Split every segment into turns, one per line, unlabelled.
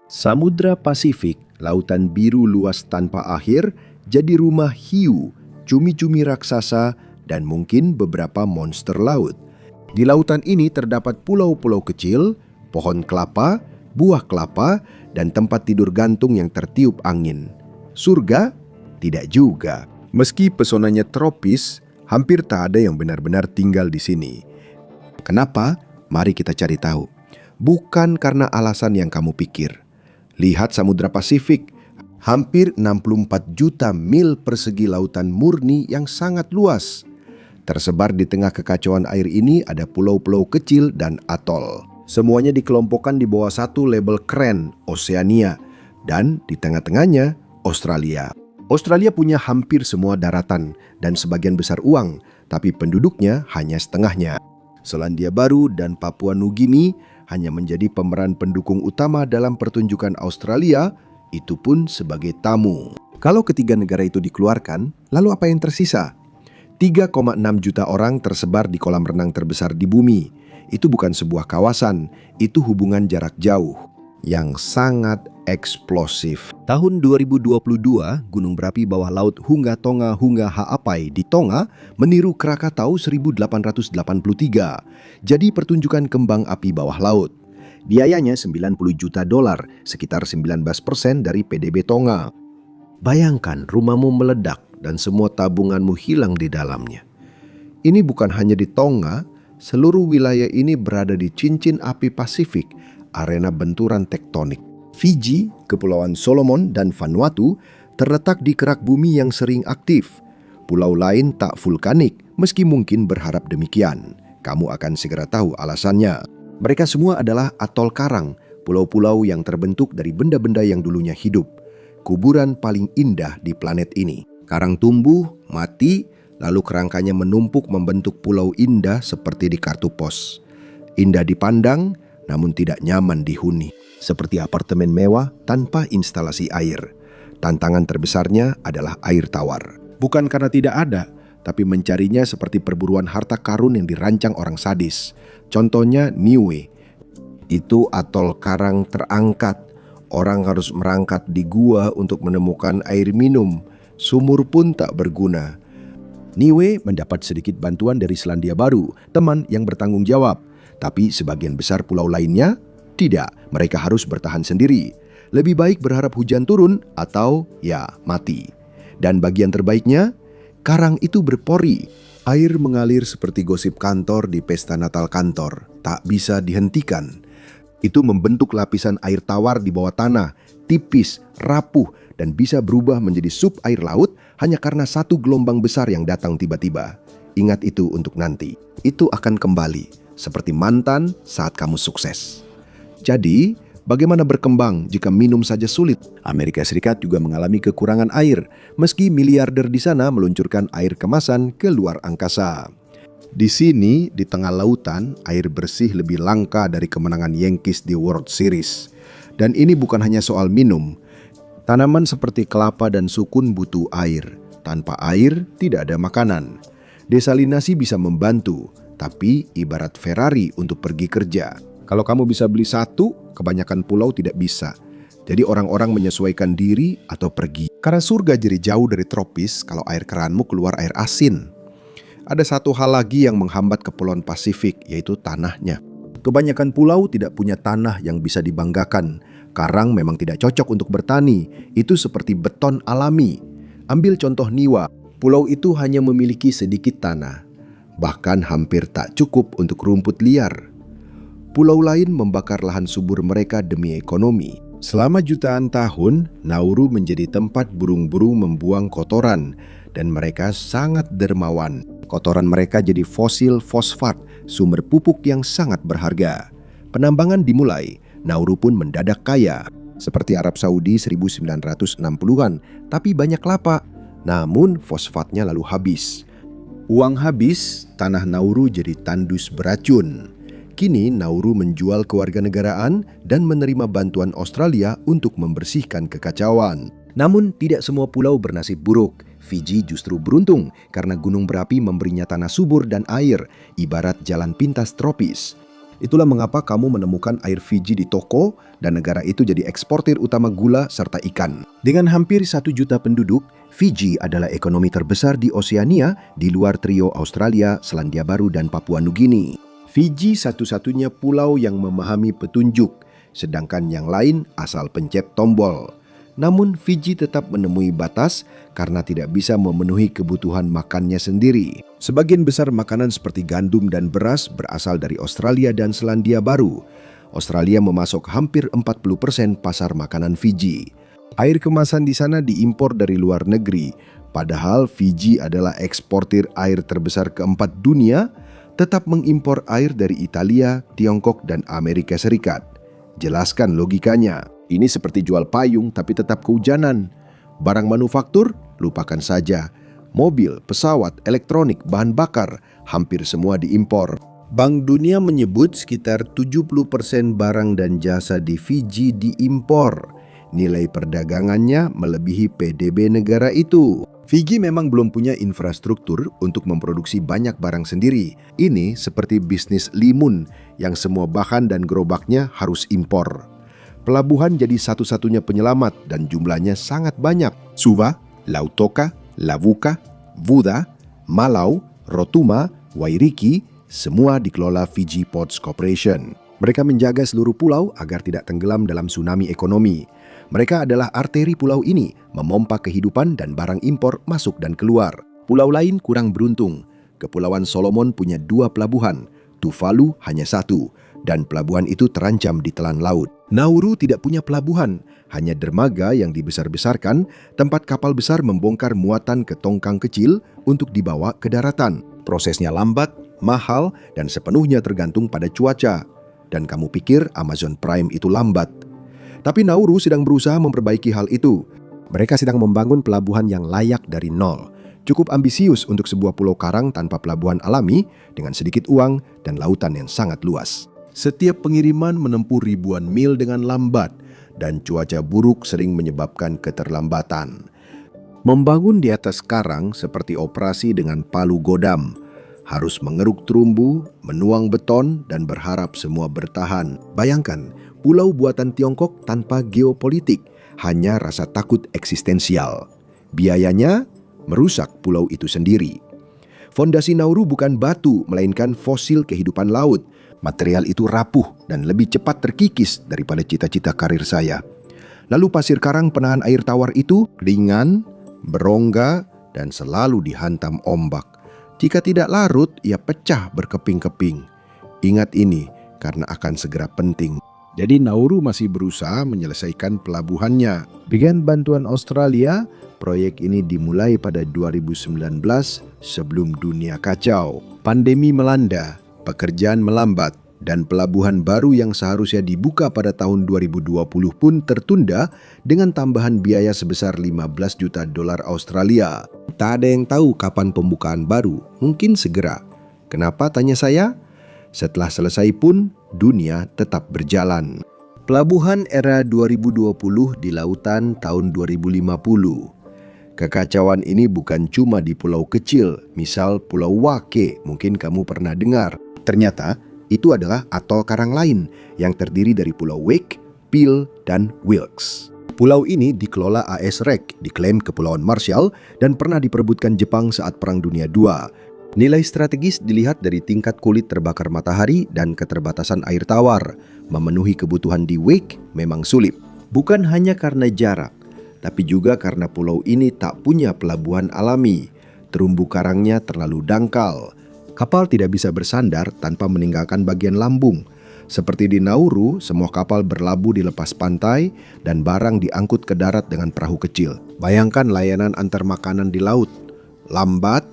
Samudra Pasifik, lautan biru luas tanpa akhir, jadi rumah hiu, cumi-cumi raksasa, dan mungkin beberapa monster laut. Di lautan ini terdapat pulau-pulau kecil, pohon kelapa, buah kelapa, dan tempat tidur gantung yang tertiup angin. Surga? Tidak juga. Meski pesonanya tropis, hampir tak ada yang benar-benar tinggal di sini. Kenapa? Mari kita cari tahu. Bukan karena alasan yang kamu pikir. Lihat Samudra Pasifik, hampir 64 juta mil persegi lautan murni yang sangat luas. Tersebar di tengah kekacauan air ini ada pulau-pulau kecil dan atol. Semuanya dikelompokkan di bawah satu label keren, Oceania, dan di tengah-tengahnya Australia. Australia punya hampir semua daratan dan sebagian besar uang, tapi penduduknya hanya setengahnya. Selandia Baru dan Papua Nugini hanya menjadi pemeran pendukung utama dalam pertunjukan Australia, itu pun sebagai tamu. Kalau ketiga negara itu dikeluarkan, lalu apa yang tersisa? 3,6 juta orang tersebar di kolam renang terbesar di bumi. Itu bukan sebuah kawasan, itu hubungan jarak jauh yang sangat eksplosif. Tahun 2022, gunung berapi bawah laut Hunga Tonga Hunga Ha'apai di Tonga meniru Krakatau 1883. Jadi pertunjukan kembang api bawah laut. Biayanya $90 juta, sekitar 19% dari PDB Tonga. Bayangkan rumahmu meledak dan semua tabunganmu hilang di dalamnya. Ini bukan hanya di Tonga, seluruh wilayah ini berada di cincin api Pasifik, arena benturan tektonik. Fiji, Kepulauan Solomon, dan Vanuatu terletak di kerak bumi yang sering aktif. Pulau lain tak vulkanik, meski mungkin berharap demikian. Kamu akan segera tahu alasannya. Mereka semua adalah atol karang, pulau-pulau yang terbentuk dari benda-benda yang dulunya hidup. Kuburan paling indah di planet ini. Karang tumbuh, mati, lalu kerangkanya menumpuk membentuk pulau indah seperti di kartu pos. Indah dipandang, namun tidak nyaman dihuni. Seperti apartemen mewah tanpa instalasi air. Tantangan terbesarnya adalah air tawar. Bukan karena tidak ada, tapi mencarinya seperti perburuan harta karun yang dirancang orang sadis. Contohnya Niue. Itu atol karang terangkat. Orang harus merangkat di gua untuk menemukan air minum. Sumur pun tak berguna. Niue mendapat sedikit bantuan dari Selandia Baru, teman yang bertanggung jawab. Tapi sebagian besar pulau lainnya tidak, mereka harus bertahan sendiri. Lebih baik berharap hujan turun atau ya mati. Dan bagian terbaiknya, karang itu berpori. Air mengalir seperti gosip kantor di pesta Natal kantor, tak bisa dihentikan. Itu membentuk lapisan air tawar di bawah tanah, tipis, rapuh, dan bisa berubah menjadi sup air laut hanya karena satu gelombang besar yang datang tiba-tiba. Ingat itu untuk nanti. Itu akan kembali, seperti mantan saat kamu sukses. Jadi, bagaimana berkembang jika minum saja sulit? Amerika Serikat juga mengalami kekurangan air, meski miliarder di sana meluncurkan air kemasan ke luar angkasa. Di sini, di tengah lautan, air bersih lebih langka dari kemenangan Yankees di World Series. Dan ini bukan hanya soal minum. Tanaman seperti kelapa dan sukun butuh air. Tanpa air, tidak ada makanan. Desalinasi bisa membantu, tapi ibarat Ferrari untuk pergi kerja. Kalau kamu bisa beli satu, kebanyakan pulau tidak bisa. Jadi orang-orang menyesuaikan diri atau pergi. Karena surga jadi jauh dari tropis, kalau air keranmu keluar air asin. Ada satu hal lagi yang menghambat Kepulauan Pasifik, yaitu tanahnya. Kebanyakan pulau tidak punya tanah yang bisa dibanggakan. Karang memang tidak cocok untuk bertani. Itu seperti beton alami. Ambil contoh Niua. Pulau itu hanya memiliki sedikit tanah. Bahkan hampir tak cukup untuk rumput liar. Pulau lain membakar lahan subur mereka demi ekonomi. Selama jutaan tahun, Nauru menjadi tempat burung-burung membuang kotoran dan mereka sangat dermawan. Kotoran mereka jadi fosil fosfat, sumber pupuk yang sangat berharga. Penambangan dimulai, Nauru pun mendadak kaya. Seperti Arab Saudi 1960-an, tapi banyak kelapa. Namun fosfatnya lalu habis. Uang habis, tanah Nauru jadi tandus beracun. Kini Nauru menjual kewarganegaraan dan menerima bantuan Australia untuk membersihkan kekacauan. Namun tidak semua pulau bernasib buruk. Fiji justru beruntung karena gunung berapi memberinya tanah subur dan air, ibarat jalan pintas tropis. Itulah mengapa kamu menemukan air Fiji di toko dan negara itu jadi eksportir utama gula serta ikan. Dengan hampir 1 juta penduduk, Fiji adalah ekonomi terbesar di Oseania di luar trio Australia, Selandia Baru, dan Papua Nugini. Fiji satu-satunya pulau yang memahami petunjuk, sedangkan yang lain asal pencet tombol. Namun Fiji tetap menemui batas karena tidak bisa memenuhi kebutuhan makannya sendiri. Sebagian besar makanan seperti gandum dan beras berasal dari Australia dan Selandia Baru. Australia memasok hampir 40% pasar makanan Fiji. Air kemasan di sana diimpor dari luar negeri, padahal Fiji adalah eksportir air terbesar keempat dunia, tetap mengimpor air dari Italia, Tiongkok, dan Amerika Serikat. Jelaskan logikanya. Ini seperti jual payung tapi tetap kehujanan. Barang manufaktur, lupakan saja. Mobil, pesawat, elektronik, bahan bakar, hampir semua diimpor. Bank Dunia menyebut sekitar 70% barang dan jasa di Fiji diimpor. Nilai perdagangannya melebihi PDB negara itu. Fiji memang belum punya infrastruktur untuk memproduksi banyak barang sendiri. Ini seperti bisnis limun yang semua bahan dan gerobaknya harus impor. Pelabuhan jadi satu-satunya penyelamat dan jumlahnya sangat banyak. Suva, Lautoka, Lavuka, Vuda, Malau, Rotuma, Wairiki, semua dikelola Fiji Ports Corporation. Mereka menjaga seluruh pulau agar tidak tenggelam dalam tsunami ekonomi. Mereka adalah arteri pulau ini, memompa kehidupan dan barang impor masuk dan keluar. Pulau lain kurang beruntung. Kepulauan Solomon punya 2 pelabuhan, Tuvalu hanya 1, dan pelabuhan itu terancam ditelan laut. Nauru tidak punya pelabuhan, hanya dermaga yang dibesar-besarkan, tempat kapal besar membongkar muatan ke tongkang kecil untuk dibawa ke daratan. Prosesnya lambat, mahal, dan sepenuhnya tergantung pada cuaca. Dan kamu pikir Amazon Prime itu lambat. Tapi Nauru sedang berusaha memperbaiki hal itu. Mereka sedang membangun pelabuhan yang layak dari nol. Cukup ambisius untuk sebuah pulau karang tanpa pelabuhan alami, dengan sedikit uang dan lautan yang sangat luas. Setiap pengiriman menempuh ribuan mil dengan lambat, dan cuaca buruk sering menyebabkan keterlambatan. Membangun di atas karang seperti operasi dengan palu godam. Harus mengeruk terumbu, menuang beton, dan berharap semua bertahan. Bayangkan, pulau buatan Tiongkok tanpa geopolitik, hanya rasa takut eksistensial. Biayanya merusak pulau itu sendiri. Fondasi Nauru bukan batu, melainkan fosil kehidupan laut. Material itu rapuh dan lebih cepat terkikis daripada cita-cita karir saya. Lalu pasir karang penahan air tawar itu ringan, berongga, dan selalu dihantam ombak. Jika tidak larut, ia pecah berkeping-keping. Ingat ini, karena akan segera penting. Jadi Nauru masih berusaha menyelesaikan pelabuhannya. Dengan bantuan Australia, proyek ini dimulai pada 2019 sebelum dunia kacau. Pandemi melanda, pekerjaan melambat, dan pelabuhan baru yang seharusnya dibuka pada tahun 2020 pun tertunda dengan tambahan biaya sebesar 15 juta dolar Australia. Tak ada yang tahu kapan pembukaan baru, mungkin segera. Kenapa, tanya saya? Setelah selesai pun, dunia tetap berjalan. Pelabuhan era 2020 di lautan tahun 2050. Kekacauan ini bukan cuma di pulau kecil, misal Pulau Wake, mungkin kamu pernah dengar. Ternyata, itu adalah atol karang lain yang terdiri dari Pulau Wake, Peel, dan Wilkes. Pulau ini dikelola AS REC, diklaim Kepulauan Marshall, dan pernah diperebutkan Jepang saat Perang Dunia II. Nilai strategis dilihat dari tingkat kulit terbakar matahari dan keterbatasan air tawar. Memenuhi kebutuhan di Wake memang sulit. Bukan hanya karena jarak, tapi juga karena pulau ini tak punya pelabuhan alami. Terumbu karangnya terlalu dangkal. Kapal tidak bisa bersandar tanpa meninggalkan bagian lambung. Seperti di Nauru, semua kapal berlabuh di lepas pantai dan barang diangkut ke darat dengan perahu kecil. Bayangkan layanan antar makanan di laut. Lambat,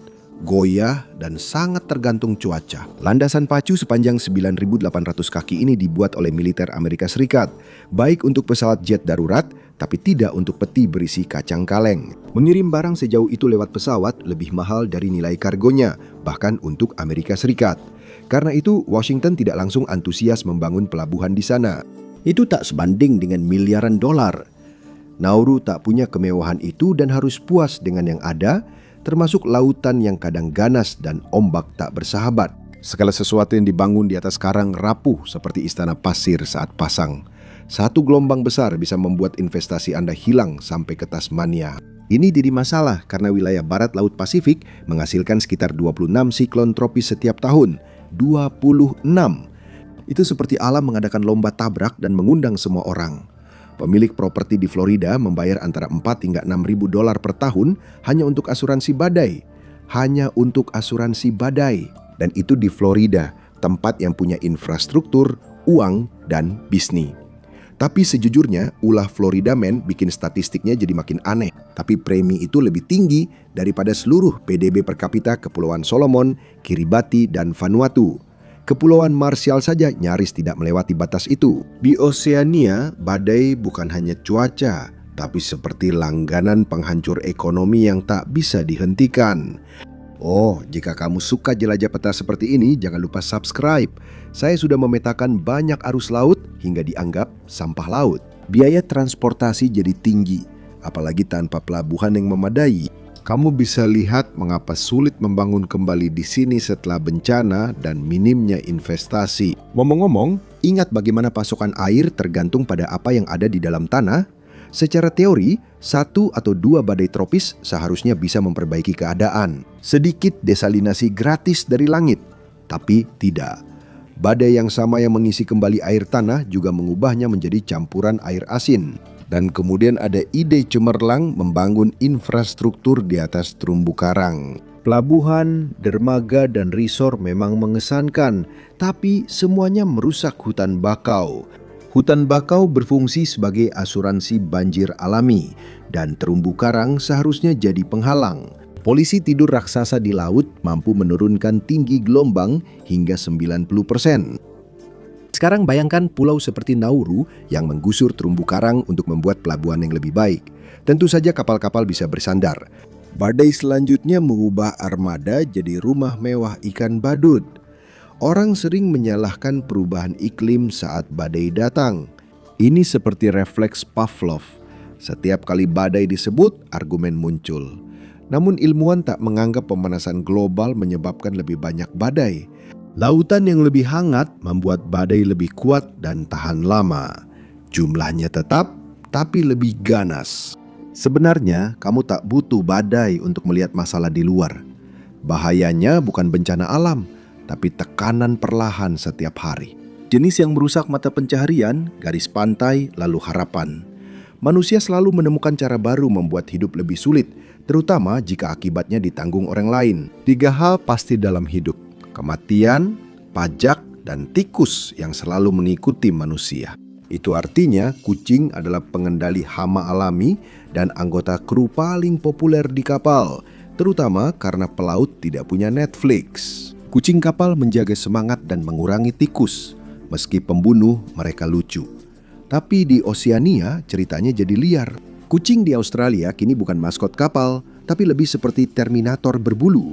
goyah, dan sangat tergantung cuaca. Landasan pacu sepanjang 9.800 kaki ini dibuat oleh militer Amerika Serikat, baik untuk pesawat jet darurat, tapi tidak untuk peti berisi kacang kaleng. Mengirim barang sejauh itu lewat pesawat lebih mahal dari nilai kargonya, bahkan untuk Amerika Serikat. Karena itu, Washington tidak langsung antusias membangun pelabuhan di sana. Itu tak sebanding dengan miliaran dolar. Nauru tak punya kemewahan itu dan harus puas dengan yang ada, termasuk lautan yang kadang ganas dan ombak tak bersahabat. Segala sesuatu yang dibangun di atas karang rapuh seperti istana pasir saat pasang. Satu gelombang besar bisa membuat investasi Anda hilang sampai ke Tasmania. Ini jadi masalah karena wilayah barat Laut Pasifik menghasilkan sekitar 26 siklon tropis setiap tahun. 26. Itu seperti alam mengadakan lomba tabrak dan mengundang semua orang. Pemilik properti di Florida membayar antara 4 hingga 6 ribu dolar per tahun hanya untuk asuransi badai. Hanya untuk asuransi badai. Dan itu di Florida, tempat yang punya infrastruktur, uang, dan bisnis. Tapi sejujurnya, ulah Florida Man bikin statistiknya jadi makin aneh. Tapi premi itu lebih tinggi daripada seluruh PDB per kapita Kepulauan Solomon, Kiribati, dan Vanuatu. Kepulauan Marshall saja nyaris tidak melewati batas itu. Di Oseania, badai bukan hanya cuaca, tapi seperti langganan penghancur ekonomi yang tak bisa dihentikan. Oh, jika kamu suka jelajah peta seperti ini, jangan lupa subscribe. Saya sudah memetakan banyak arus laut hingga dianggap sampah laut. Biaya transportasi jadi tinggi, apalagi tanpa pelabuhan yang memadai. Kamu bisa lihat mengapa sulit membangun kembali di sini setelah bencana dan minimnya investasi. Ngomong-ngomong, ingat bagaimana pasokan air tergantung pada apa yang ada di dalam tanah? Secara teori, 1 atau 2 badai tropis seharusnya bisa memperbaiki keadaan. Sedikit desalinasi gratis dari langit, tapi tidak. Badai yang sama yang mengisi kembali air tanah juga mengubahnya menjadi campuran air asin. Dan kemudian ada ide cemerlang membangun infrastruktur di atas terumbu karang. Pelabuhan, dermaga, dan resor memang mengesankan, tapi semuanya merusak hutan bakau. Hutan bakau berfungsi sebagai asuransi banjir alami, dan terumbu karang seharusnya jadi penghalang. Polisi tidur raksasa di laut mampu menurunkan tinggi gelombang hingga 90%. Sekarang bayangkan pulau seperti Nauru yang menggusur terumbu karang untuk membuat pelabuhan yang lebih baik. Tentu saja kapal-kapal bisa bersandar. Badai selanjutnya mengubah armada jadi rumah mewah ikan badut. Orang sering menyalahkan perubahan iklim saat badai datang. Ini seperti refleks Pavlov. Setiap kali badai disebut, argumen muncul. Namun ilmuwan tak menganggap pemanasan global menyebabkan lebih banyak badai. Lautan yang lebih hangat membuat badai lebih kuat dan tahan lama. Jumlahnya tetap, tapi lebih ganas. Sebenarnya, kamu tak butuh badai untuk melihat masalah di luar. Bahayanya bukan bencana alam, tapi tekanan perlahan setiap hari. Jenis yang merusak mata pencaharian, garis pantai, lalu harapan. Manusia selalu menemukan cara baru membuat hidup lebih sulit, terutama jika akibatnya ditanggung orang lain. 3 hal pasti dalam hidup: kematian, pajak, dan tikus yang selalu mengikuti manusia. Itu artinya kucing adalah pengendali hama alami dan anggota kru paling populer di kapal, terutama karena pelaut tidak punya Netflix. Kucing kapal menjaga semangat dan mengurangi tikus. Meski pembunuh, mereka lucu. Tapi di Oseania ceritanya jadi liar. Kucing di Australia kini bukan maskot kapal, tapi lebih seperti Terminator berbulu.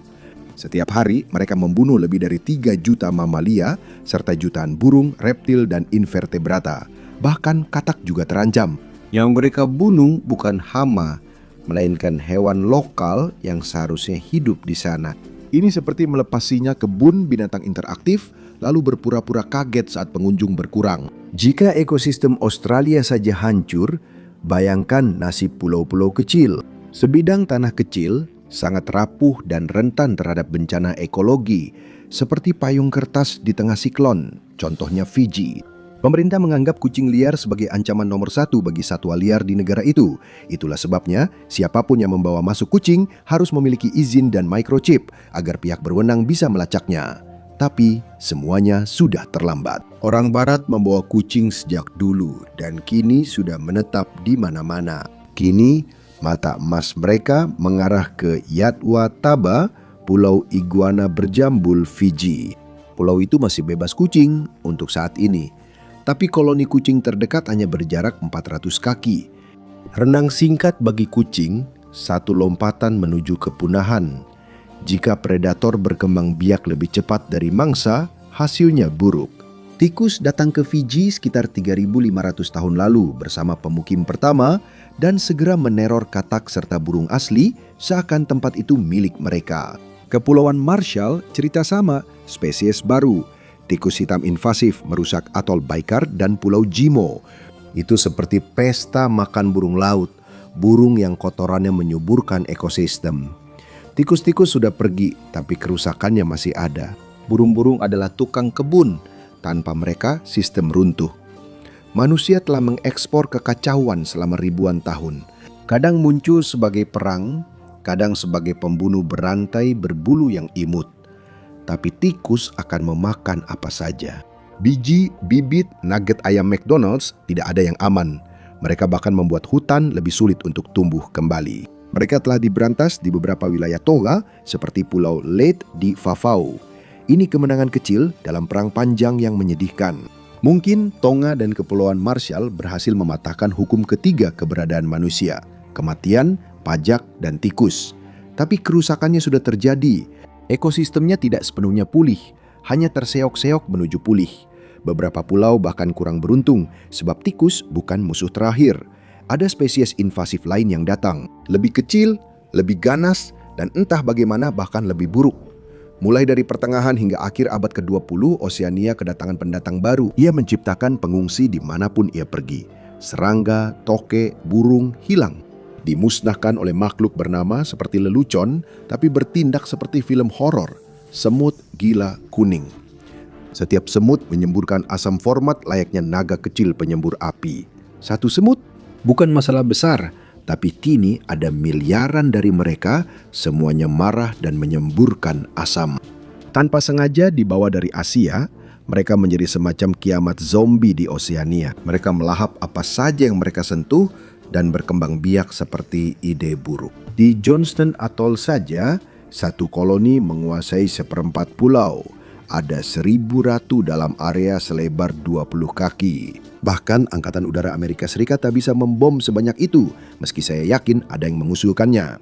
Setiap hari mereka membunuh lebih dari 3 juta mamalia, serta jutaan burung, reptil, dan invertebrata. Bahkan katak juga terancam. Yang mereka bunuh bukan hama, melainkan hewan lokal yang seharusnya hidup di sana. Ini seperti melepas singa kebun binatang interaktif, lalu berpura-pura kaget saat pengunjung berkurang. Jika ekosistem Australia saja hancur, bayangkan nasib pulau-pulau kecil. Sebidang tanah kecil, sangat rapuh dan rentan terhadap bencana ekologi, seperti payung kertas di tengah siklon, contohnya Fiji. Pemerintah menganggap kucing liar sebagai ancaman nomor 1 bagi satwa liar di negara itu. Itulah sebabnya, siapapun yang membawa masuk kucing harus memiliki izin dan microchip agar pihak berwenang bisa melacaknya. Tapi semuanya sudah terlambat. Orang Barat membawa kucing sejak dulu dan kini sudah menetap di mana-mana. Kini, mata emas mereka mengarah ke Yatwa Taba, pulau iguana berjambul Fiji. Pulau itu masih bebas kucing untuk saat ini. Tapi koloni kucing terdekat hanya berjarak 400 kaki. Renang singkat bagi kucing, 1 lompatan menuju kepunahan. Jika predator berkembang biak lebih cepat dari mangsa, hasilnya buruk. Tikus datang ke Fiji sekitar 3.500 tahun lalu bersama pemukim pertama dan segera meneror katak serta burung asli seakan tempat itu milik mereka. Kepulauan Marshall cerita sama, spesies baru. Tikus hitam invasif merusak atol Baikar dan Pulau Jimo. Itu seperti pesta makan burung laut, burung yang kotorannya menyuburkan ekosistem. Tikus-tikus sudah pergi, tapi kerusakannya masih ada. Burung-burung adalah tukang kebun. Tanpa mereka, sistem runtuh. Manusia telah mengekspor kekacauan selama ribuan tahun. Kadang muncul sebagai perang, kadang sebagai pembunuh berantai berbulu yang imut. Tapi tikus akan memakan apa saja. Biji, bibit, nugget ayam McDonald's tidak ada yang aman. Mereka bahkan membuat hutan lebih sulit untuk tumbuh kembali. Mereka telah diberantas di beberapa wilayah Tonga seperti Pulau Leyte di Vavau. Ini kemenangan kecil dalam perang panjang yang menyedihkan. Mungkin Tonga dan Kepulauan Marshall berhasil mematahkan hukum ketiga keberadaan manusia, kematian, pajak, dan tikus. Tapi kerusakannya sudah terjadi. Ekosistemnya tidak sepenuhnya pulih, hanya terseok-seok menuju pulih. Beberapa pulau bahkan kurang beruntung, sebab tikus bukan musuh terakhir. Ada spesies invasif lain yang datang, lebih kecil, lebih ganas, dan entah bagaimana bahkan lebih buruk. Mulai dari pertengahan hingga akhir abad ke-20, Oseania kedatangan pendatang baru. Ia menciptakan pengungsi dimanapun ia pergi. Serangga, toke, burung hilang. Dimusnahkan oleh makhluk bernama seperti lelucon, tapi bertindak seperti film horor. Semut gila kuning. Setiap semut menyemburkan asam format layaknya naga kecil penyembur api. Satu semut bukan masalah besar, tapi kini ada miliaran dari mereka, semuanya marah dan menyemburkan asam. Tanpa sengaja dibawa dari Asia, mereka menjadi semacam kiamat zombie di Oseania. Mereka melahap apa saja yang mereka sentuh dan berkembang biak seperti ide buruk. Di Johnston Atoll saja, satu koloni menguasai seperempat pulau. Ada 1.000 ratu dalam area selebar 20 kaki. Bahkan Angkatan Udara Amerika Serikat tak bisa membom sebanyak itu, meski saya yakin ada yang mengusulkannya.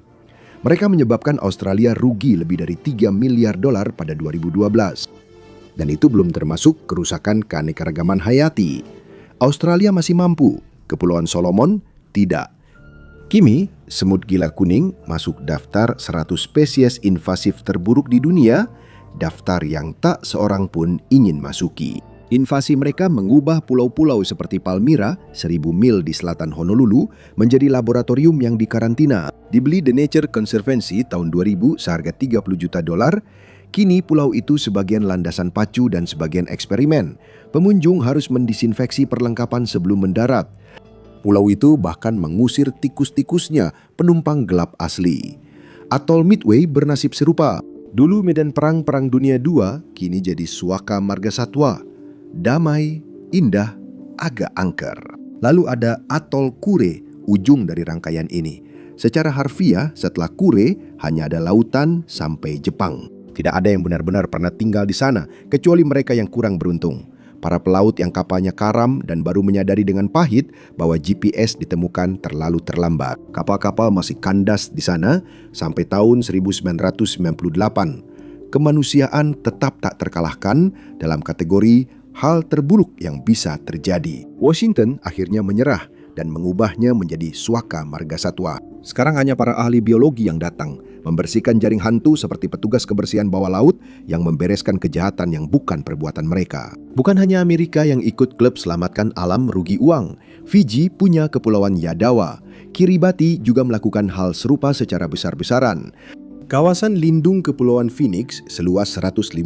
Mereka menyebabkan Australia rugi lebih dari $3 miliar pada 2012. Dan itu belum termasuk kerusakan keanekaragaman hayati. Australia masih mampu, Kepulauan Solomon tidak. Kini, semut gila kuning masuk daftar 100 spesies invasif terburuk di dunia, daftar yang tak seorang pun ingin masuki. Invasi mereka mengubah pulau-pulau seperti Palmyra, 1.000 mil di selatan Honolulu, menjadi laboratorium yang dikarantina. Dibeli The Nature Conservancy tahun 2000 seharga $30 juta. Kini pulau itu sebagian landasan pacu dan sebagian eksperimen. Pengunjung harus mendisinfeksi perlengkapan sebelum mendarat. Pulau itu bahkan mengusir tikus-tikusnya, penumpang gelap asli. Atol Midway bernasib serupa. Dulu medan Perang Dunia II, kini jadi suaka margasatwa. Damai, indah, agak angker. Lalu ada Atol Kure, ujung dari rangkaian ini. Secara harfiah, setelah Kure, hanya ada lautan sampai Jepang. Tidak ada yang benar-benar pernah tinggal di sana, kecuali mereka yang kurang beruntung. Para pelaut yang kapalnya karam dan baru menyadari dengan pahit bahwa GPS ditemukan terlalu terlambat. Kapal-kapal masih kandas di sana sampai tahun 1998. Kemanusiaan tetap tak terkalahkan dalam kategori hal terburuk yang bisa terjadi. Washington akhirnya menyerah dan mengubahnya menjadi suaka margasatwa. Sekarang hanya para ahli biologi yang datang, membersihkan jaring hantu seperti petugas kebersihan bawah laut yang membereskan kejahatan yang bukan perbuatan mereka. Bukan hanya Amerika yang ikut klub selamatkan alam rugi uang. Fiji punya kepulauan Yadawa. Kiribati juga melakukan hal serupa secara besar-besaran. Kawasan lindung Kepulauan Phoenix seluas 157.000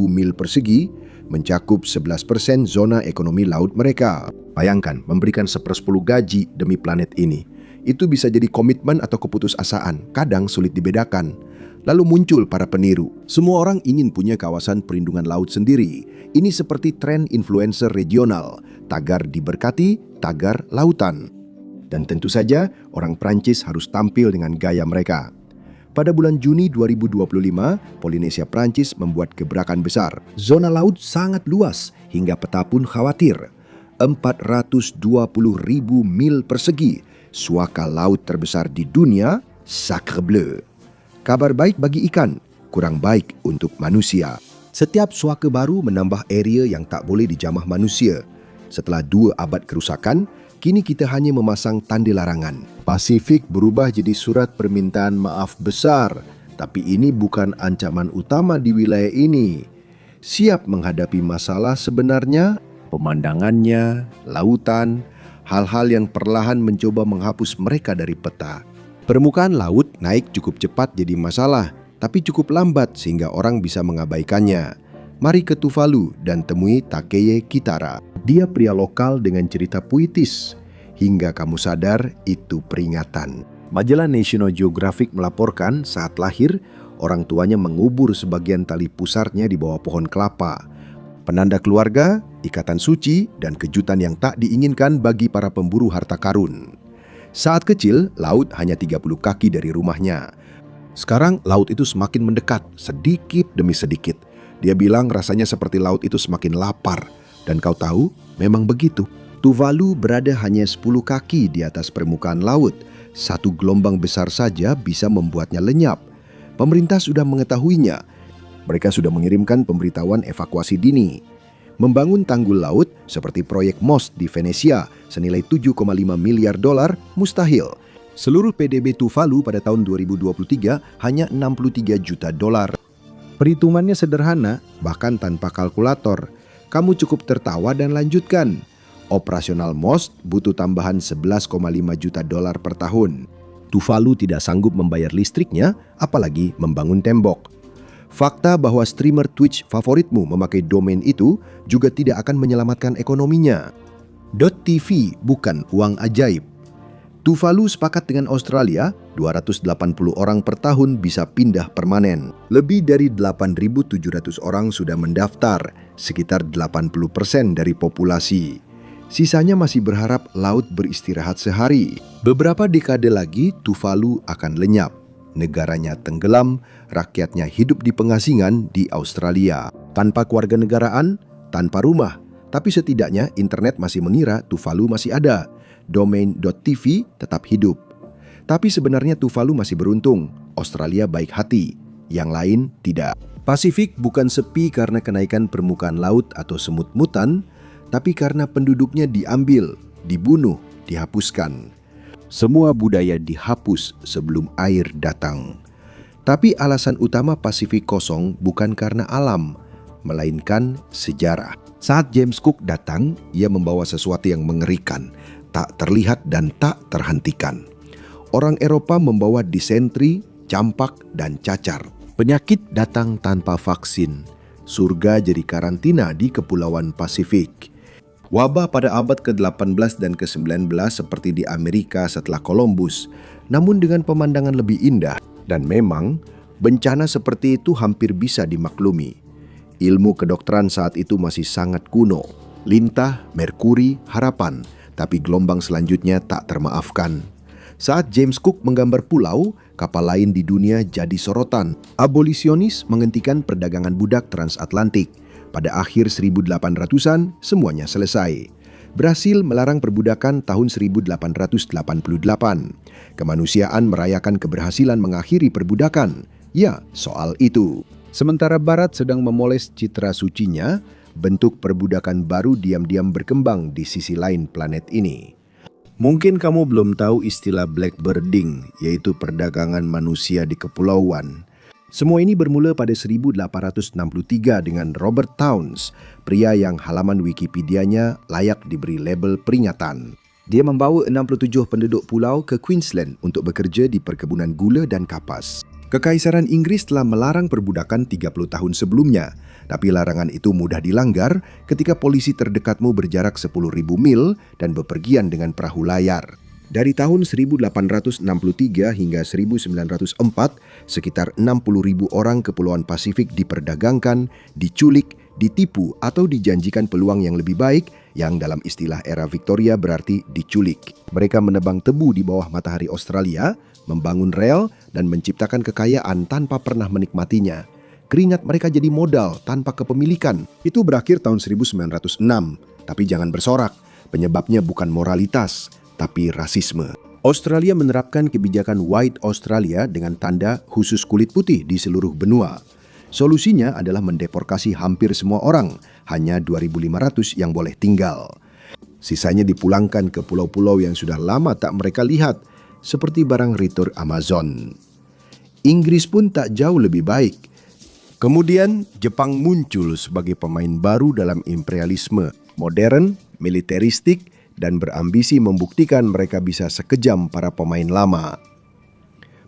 mil persegi mencakup 11% zona ekonomi laut mereka. Bayangkan memberikan 1/10 gaji demi planet ini. Itu bisa jadi komitmen atau keputusasaan, kadang sulit dibedakan. Lalu muncul para peniru. Semua orang ingin punya kawasan perlindungan laut sendiri. Ini seperti tren influencer regional. Tagar diberkati, tagar lautan. Dan tentu saja orang Prancis harus tampil dengan gaya mereka. Pada bulan Juni 2025, Polinesia Prancis membuat gebrakan besar. Zona laut sangat luas, hingga peta pun khawatir. 420.000 mil persegi. Suaka laut terbesar di dunia, Sacre Bleu. Kabar baik bagi ikan, kurang baik untuk manusia. Setiap suaka baru menambah area yang tak boleh dijamah manusia. Setelah 2 abad kerusakan, kini kita hanya memasang tanda larangan. Pasifik berubah jadi surat permintaan maaf besar. tapi ini bukan ancaman utama di wilayah ini. Siap menghadapi masalah sebenarnya, pemandangannya, lautan, hal-hal yang perlahan mencoba menghapus mereka dari peta. Permukaan laut naik cukup cepat jadi masalah, tapi cukup lambat sehingga orang bisa mengabaikannya. Mari ke Tuvalu dan temui Takeye Kitara. Dia pria lokal dengan cerita puitis. Hingga kamu sadar itu peringatan. Majalah National Geographic melaporkan saat lahir, orang tuanya mengubur sebagian tali pusarnya di bawah pohon kelapa. Penanda keluarga, ikatan suci, dan kejutan yang tak diinginkan bagi para pemburu harta karun. Saat kecil, laut hanya 30 kaki dari rumahnya. Sekarang laut itu semakin mendekat, sedikit demi sedikit. Dia bilang rasanya seperti laut itu semakin lapar. Dan kau tahu, memang begitu. Tuvalu berada hanya 10 kaki di atas permukaan laut. Satu gelombang besar saja bisa membuatnya lenyap. Pemerintah sudah mengetahuinya. Mereka sudah mengirimkan pemberitahuan evakuasi dini. Membangun tanggul laut seperti proyek MOS di Venesia senilai 7,5 miliar dolar mustahil. Seluruh PDB Tuvalu pada tahun 2023 hanya 63 juta dolar. Perhitungannya sederhana, bahkan tanpa kalkulator. Kamu cukup tertawa dan lanjutkan. Operasional MOS butuh tambahan 11,5 juta dolar per tahun. Tuvalu tidak sanggup membayar listriknya, apalagi membangun tembok. Fakta bahwa streamer Twitch favoritmu memakai domain itu juga tidak akan menyelamatkan ekonominya. .tv bukan uang ajaib. Tuvalu sepakat dengan Australia, 280 orang per tahun bisa pindah permanen. Lebih dari 8.700 orang sudah mendaftar, sekitar 80% dari populasi. Sisanya masih berharap laut beristirahat sehari. Beberapa dekade lagi Tuvalu akan lenyap. Negaranya tenggelam, rakyatnya hidup di pengasingan di Australia. Tanpa kewarganegaraan, tanpa rumah. Tapi setidaknya internet masih mengira Tuvalu masih ada. Domain .tv tetap hidup. Tapi sebenarnya Tuvalu masih beruntung. Australia baik hati, yang lain tidak. Pasifik bukan sepi karena kenaikan permukaan laut atau semut-mutan, tapi karena penduduknya diambil, dibunuh, dihapuskan. Semua budaya dihapus sebelum air datang. Tapi alasan utama Pasifik kosong bukan karena alam, melainkan sejarah. Saat James Cook datang, ia membawa sesuatu yang mengerikan, tak terlihat dan tak terhentikan. Orang Eropa membawa disentri, campak, dan cacar. Penyakit datang tanpa vaksin. Surga jadi karantina di Kepulauan Pasifik. Wabah pada abad ke-18 dan ke-19 seperti di Amerika setelah Columbus, namun dengan pemandangan lebih indah. Dan memang, bencana seperti itu hampir bisa dimaklumi. Ilmu kedokteran saat itu masih sangat kuno. Lintah, merkuri, harapan, tapi gelombang selanjutnya tak termaafkan. Saat James Cook menggambar pulau, kapal lain di dunia jadi sorotan. Abolisionis menghentikan perdagangan budak transatlantik. Pada akhir 1800-an, semuanya selesai. Brasil melarang perbudakan tahun 1888. Kemanusiaan merayakan keberhasilan mengakhiri perbudakan. Ya, soal itu. Sementara Barat sedang memoles citra sucinya, bentuk perbudakan baru diam-diam berkembang di sisi lain planet ini. Mungkin kamu belum tahu istilah blackbirding, yaitu perdagangan manusia di kepulauan. Semua ini bermula pada 1863 dengan Robert Towns, pria yang halaman Wikipedianya layak diberi label peringatan. Dia membawa 67 penduduk pulau ke Queensland untuk bekerja di perkebunan gula dan kapas. Kekaisaran Inggris telah melarang perbudakan 30 tahun sebelumnya, tapi larangan itu mudah dilanggar ketika polisi terdekatmu berjarak 10.000 mil dan bepergian dengan perahu layar. Dari tahun 1863 hingga 1904, sekitar 60.000 orang Kepulauan Pasifik diperdagangkan, diculik, ditipu atau dijanjikan peluang yang lebih baik yang dalam istilah era Victoria berarti diculik. Mereka menebang tebu di bawah matahari Australia, membangun rel, dan menciptakan kekayaan tanpa pernah menikmatinya. Keringat mereka jadi modal tanpa kepemilikan. Itu berakhir tahun 1906. Tapi jangan bersorak, penyebabnya bukan moralitas, tapi rasisme. Australia menerapkan kebijakan White Australia dengan tanda khusus kulit putih di seluruh benua. Solusinya adalah mendeportasi hampir semua orang, hanya 2.500 yang boleh tinggal. Sisanya dipulangkan ke pulau-pulau yang sudah lama tak mereka lihat, seperti barang ritur Amazon. Inggris pun tak jauh lebih baik. Kemudian Jepang muncul sebagai pemain baru dalam imperialisme, modern, militeristik, dan berambisi membuktikan mereka bisa sekejam para pemain lama.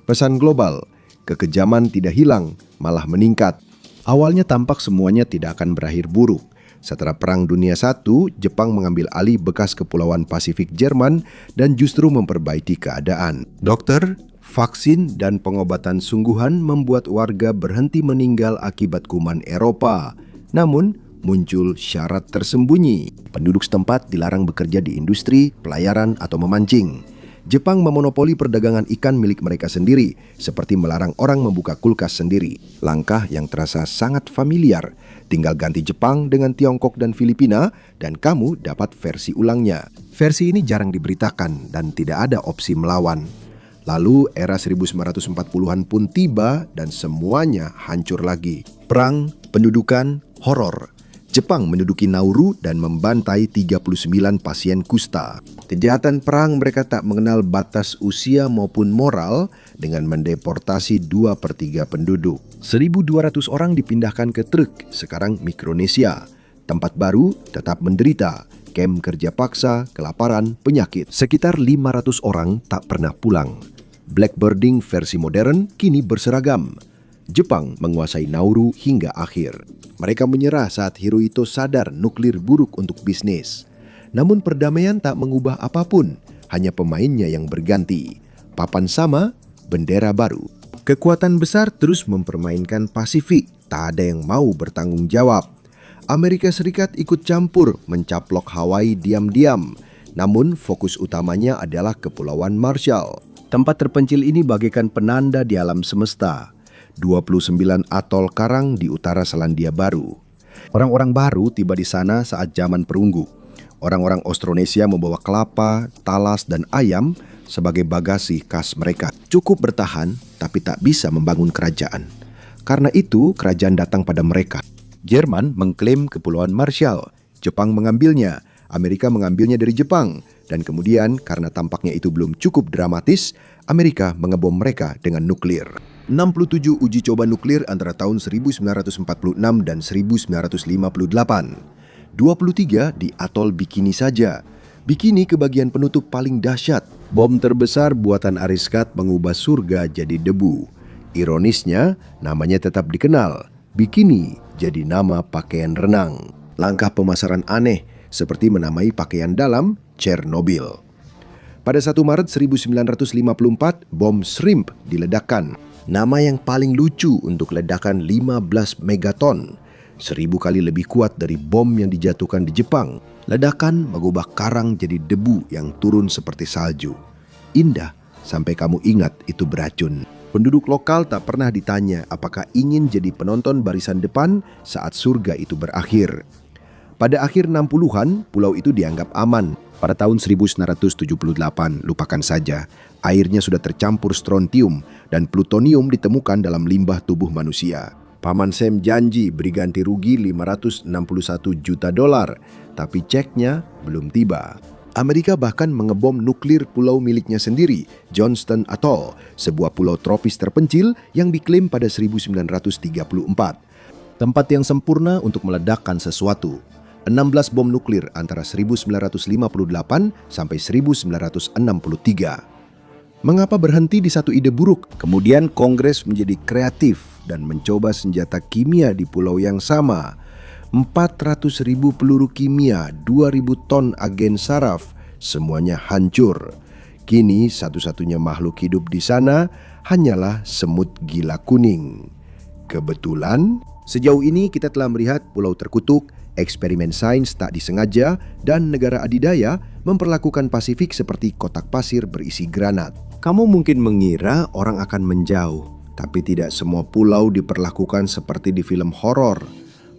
Pesan global, kekejaman tidak hilang, malah meningkat. Awalnya tampak semuanya tidak akan berakhir buruk. Setelah Perang Dunia I, Jepang mengambil alih bekas kepulauan Pasifik Jerman dan justru memperbaiki keadaan. Dokter, vaksin, dan pengobatan sungguhan membuat warga berhenti meninggal akibat kuman Eropa. Namun, muncul syarat tersembunyi. Penduduk setempat dilarang bekerja di industri, pelayaran, atau memancing. Jepang memonopoli perdagangan ikan milik mereka sendiri, seperti melarang orang membuka kulkas sendiri. Langkah yang terasa sangat familiar. Tinggal ganti Jepang dengan Tiongkok dan Filipina, dan kamu dapat versi ulangnya. Versi ini jarang diberitakan dan tidak ada opsi melawan. Lalu era 1940-an pun tiba dan semuanya hancur lagi. Perang, pendudukan, horor. Jepang menduduki Nauru dan membantai 39 pasien kusta. Kejahatan perang mereka tak mengenal batas usia maupun moral dengan mendeportasi 2/3 penduduk. 1.200 orang dipindahkan ke Truk, sekarang Mikronesia. Tempat baru tetap menderita, kem kerja paksa, kelaparan, penyakit. Sekitar 500 orang tak pernah pulang. Blackbirding versi modern kini berseragam. Jepang menguasai Nauru hingga akhir. Mereka menyerah saat Hirohito sadar nuklir buruk untuk bisnis. Namun perdamaian tak mengubah apapun, hanya pemainnya yang berganti. Papan sama, bendera baru. Kekuatan besar terus mempermainkan Pasifik, tak ada yang mau bertanggung jawab. Amerika Serikat ikut campur mencaplok Hawaii diam-diam, namun fokus utamanya adalah Kepulauan Marshall. Tempat terpencil ini bagaikan penanda di alam semesta. 29 atol karang di utara Selandia Baru. Orang-orang baru tiba di sana saat zaman perunggu. Orang-orang Austronesia membawa kelapa, talas, dan ayam sebagai bagasi khas mereka. Cukup bertahan, tapi tak bisa membangun kerajaan. Karena itu, kerajaan datang pada mereka. Jerman mengklaim Kepulauan Marshall. Jepang mengambilnya. Amerika mengambilnya dari Jepang. Dan kemudian, karena tampaknya itu belum cukup dramatis, Amerika mengebom mereka dengan nuklir. 67 uji coba nuklir antara tahun 1946 dan 1958. 23 di atol Bikini saja. Bikini kebagian penutup paling dahsyat. Bom terbesar buatan Ariskat mengubah surga jadi debu. Ironisnya, namanya tetap dikenal. Bikini jadi nama pakaian renang. Langkah pemasaran aneh, seperti menamai pakaian dalam Chernobyl. Pada 1 Maret 1954, bom shrimp diledakkan. Nama yang paling lucu untuk ledakan 15 megaton. 1000 kali lebih kuat dari bom yang dijatuhkan di Jepang. Ledakan mengubah karang jadi debu yang turun seperti salju. Indah sampai kamu ingat itu beracun. Penduduk lokal tak pernah ditanya apakah ingin jadi penonton barisan depan saat surga itu berakhir. Pada akhir 60-an, pulau itu dianggap aman. Pada tahun 1978, lupakan saja, airnya sudah tercampur strontium dan plutonium ditemukan dalam limbah tubuh manusia. Paman Sam janji beri ganti rugi $561 juta, tapi ceknya belum tiba. Amerika bahkan mengebom nuklir pulau miliknya sendiri, Johnston Atoll, sebuah pulau tropis terpencil yang diklaim pada 1934. Tempat yang sempurna untuk meledakkan sesuatu. 16 bom nuklir antara 1958 sampai 1963. Mengapa berhenti di satu ide buruk? Kemudian Kongres menjadi kreatif dan mencoba senjata kimia di pulau yang sama. 400.000 peluru kimia, 2.000 ton agen saraf, semuanya hancur. Kini satu-satunya makhluk hidup di sana hanyalah semut gila kuning. Kebetulan, sejauh ini kita telah melihat pulau terkutuk, eksperimen sains tak disengaja, dan negara adidaya memperlakukan Pasifik seperti kotak pasir berisi granat. Kamu mungkin mengira orang akan menjauh, tapi tidak semua pulau diperlakukan seperti di film horor.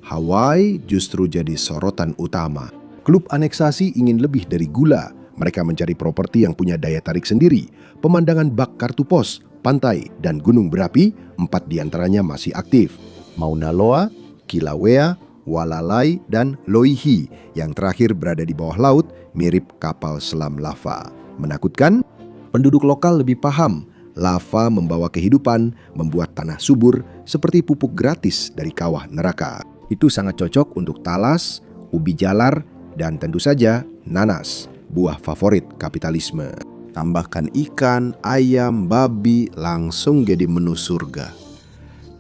Hawaii justru jadi sorotan utama. Klub aneksasi ingin lebih dari gula. Mereka mencari properti yang punya daya tarik sendiri. Pemandangan bak kartu pos, pantai, dan gunung berapi, 4 diantaranya masih aktif. Mauna Loa, Kilauea, Walalai, dan Loihi yang terakhir berada di bawah laut mirip kapal selam lava. Menakutkan? Penduduk lokal lebih paham. lava membawa kehidupan, membuat tanah subur seperti pupuk gratis dari kawah neraka. Itu sangat cocok untuk talas, ubi jalar, dan tentu saja nanas, buah favorit kapitalisme.
Tambahkan ikan, ayam, babi, langsung jadi menu surga.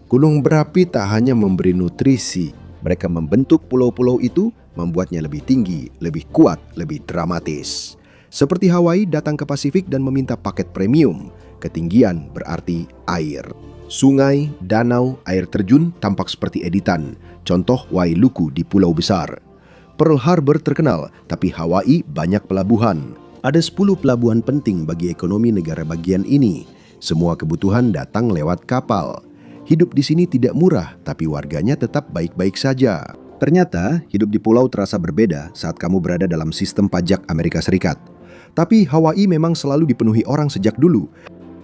Gunung berapi tak hanya memberi nutrisi,
mereka membentuk pulau-pulau itu, membuatnya lebih tinggi, lebih kuat, lebih dramatis. Seperti Hawaii datang ke Pasifik dan meminta paket premium. Ketinggian berarti air. Sungai, danau, air terjun tampak seperti editan. Contoh Wailuku di Pulau Besar. Pearl Harbor terkenal, tapi Hawaii banyak pelabuhan. Ada 10 pelabuhan penting bagi ekonomi negara bagian ini. Semua kebutuhan datang lewat kapal. Hidup di sini tidak murah, tapi warganya tetap baik-baik saja. Ternyata, hidup di pulau terasa berbeda saat kamu berada dalam sistem pajak Amerika Serikat. Tapi Hawaii memang selalu dipenuhi orang sejak dulu.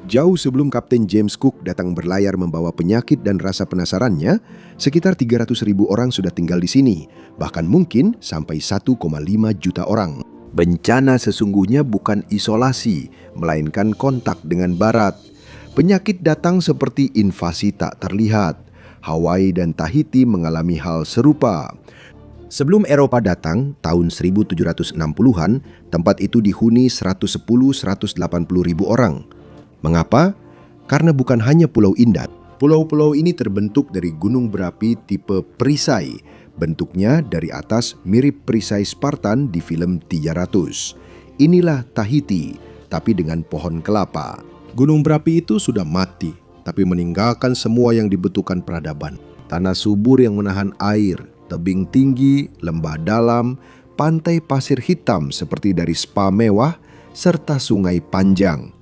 Jauh sebelum Kapten James Cook datang berlayar membawa penyakit dan rasa penasarannya, sekitar 300.000 orang sudah tinggal di sini, bahkan mungkin sampai 1,5 juta orang. Bencana sesungguhnya bukan isolasi, melainkan kontak dengan barat. Penyakit datang seperti invasi tak terlihat. Hawaii dan Tahiti mengalami hal serupa. Sebelum Eropa datang, tahun 1760-an, tempat itu dihuni 110-180 ribu orang. Mengapa? Karena bukan hanya pulau indah. Pulau-pulau ini terbentuk dari gunung berapi tipe perisai. Bentuknya dari atas mirip perisai Spartan di film 300. Inilah Tahiti, tapi dengan pohon kelapa. Gunung berapi itu sudah mati, tapi meninggalkan semua yang dibutuhkan peradaban. Tanah subur yang menahan air, tebing tinggi, lembah dalam, pantai pasir hitam seperti dari spa mewah, serta sungai panjang.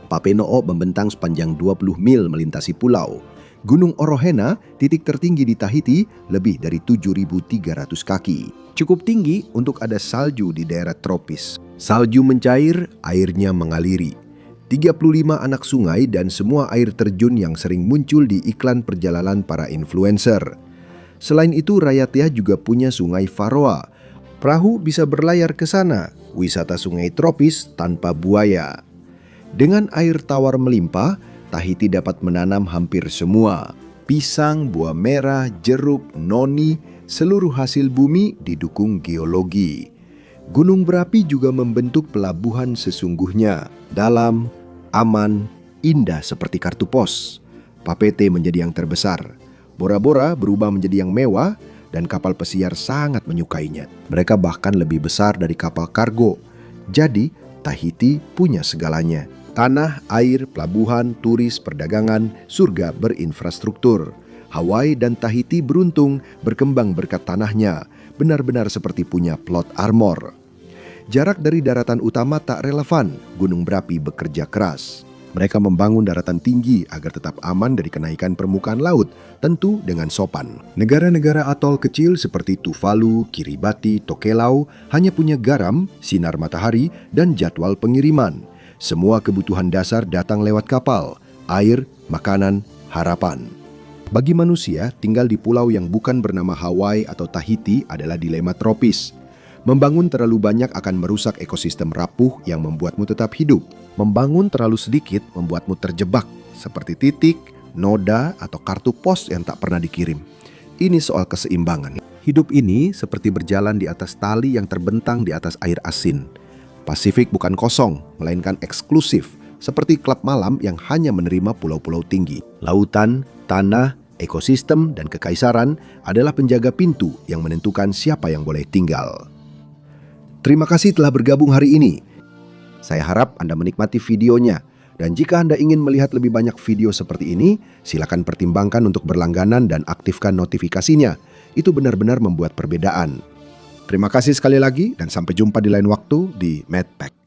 Papenoo membentang sepanjang 20 mil melintasi pulau. Gunung Orohena, titik tertinggi di Tahiti, lebih dari 7.300 kaki. Cukup tinggi untuk ada salju di daerah tropis. Salju mencair, airnya mengaliri. 35 anak sungai dan semua air terjun yang sering muncul di iklan perjalanan para influencer. Selain itu, Raiatea juga punya sungai Faroa. Perahu bisa berlayar ke sana, wisata sungai tropis tanpa buaya. Dengan air tawar melimpah, Tahiti dapat menanam hampir semua. Pisang, buah merah, jeruk, noni, seluruh hasil bumi didukung geologi. Gunung berapi juga membentuk pelabuhan sesungguhnya. Dalam, aman, indah seperti kartu pos. Papeete menjadi yang terbesar. Bora Bora berubah menjadi yang mewah dan kapal pesiar sangat menyukainya. Mereka bahkan lebih besar dari kapal kargo. Jadi, Tahiti punya segalanya. Tanah, air, pelabuhan, turis, perdagangan, surga berinfrastruktur. Hawaii dan Tahiti beruntung berkembang berkat tanahnya, benar-benar seperti punya plot armor. Jarak dari daratan utama tak relevan, gunung berapi bekerja keras. Mereka membangun daratan tinggi agar tetap aman dari kenaikan permukaan laut, tentu dengan sopan. Negara-negara atol kecil seperti Tuvalu, Kiribati, Tokelau hanya punya garam, sinar matahari, dan jadwal pengiriman. Semua kebutuhan dasar datang lewat kapal, air, makanan, harapan. Bagi manusia, tinggal di pulau yang bukan bernama Hawaii atau Tahiti adalah dilema tropis. Membangun terlalu banyak akan merusak ekosistem rapuh yang membuatmu tetap hidup. Membangun terlalu sedikit membuatmu terjebak, seperti titik, noda, atau kartu pos yang tak pernah dikirim. Ini soal keseimbangan. Hidup ini seperti berjalan di atas tali yang terbentang di atas air asin. Pasifik bukan kosong, melainkan eksklusif, seperti klub malam yang hanya menerima pulau-pulau tinggi. Lautan, tanah, ekosistem, dan kekaisaran adalah penjaga pintu yang menentukan siapa yang boleh tinggal. Terima kasih telah bergabung hari ini. Saya harap Anda menikmati videonya. Dan jika Anda ingin melihat lebih banyak video seperti ini, silakan pertimbangkan untuk berlangganan dan aktifkan notifikasinya. Itu benar-benar membuat perbedaan. Terima kasih sekali lagi dan sampai jumpa di lain waktu di MedPack.